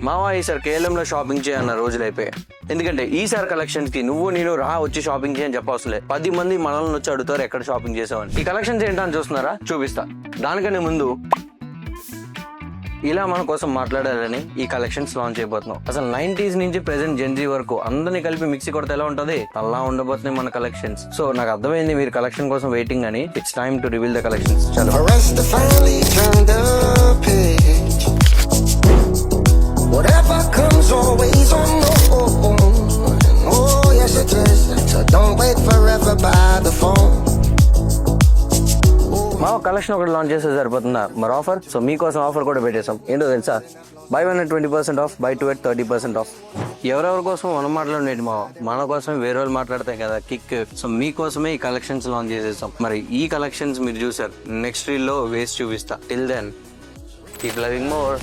మావా ఈసారి కేఎల్ఎం లో షాపింగ్ చేయన్న రోజులు అయిపోయాయి. ఎందుకంటే ఈసారి కలెక్షన్స్ కి నువ్వు నేను రా వచ్చి షాపింగ్ చేయని చెప్పవసలే. 10 మంది మనల్ని వచ్చి అడుగుతారు ఎక్కడ షాపింగ్ చేసామని. ఈ కలెక్షన్స్ ఏంటని చూస్తున్నారా? చూపిస్తా. దానికన్నా ముందు ఇలా మన కోసం మాట్లాడాలని ఈ కలెక్షన్స్ లాంచ్ చేయబోతున్నాం. అసలు 90s నుంచి ప్రెసెంట్ జెన్జీ వరకు అందరినీ కలిపి మిక్సీ కొడితే ఎలా ఉంటది అలా ఉండబోతున్నాయి మన కలెక్షన్స్. సో నాకు అర్థమైంది మీరు కలెక్షన్ కోసం వెయిటింగ్ అని. It's time to reveal the collections. చలో. Whatever comes always on no. Oh yes it is. So don't wait forever by the phone. మా కలెక్షన్ ఒకటి లాంచ్ చేస్తే సరిపోతుందా మరి ఆఫర్? సో మీకోసం ఆఫర్ కూడా పెట్టేసాం. ఏంటో తెలుసా? By 1 at 20% of, by 2 at 30% of. ఎవరెవరి కోసం మనం మాట్లాడలేదు మా, మన కోసం వేరే వాళ్ళు మాట్లాడతాయి కదా కిక్. సో మీకోసమే ఈ కలెక్షన్స్ లాంచ్ చేసేసాం. మరి ఈ కలెక్షన్స్ మీరు చూసారు, నెక్స్ట్ రీల్ లో వేసి చూపిస్తా. Till then keep loving more.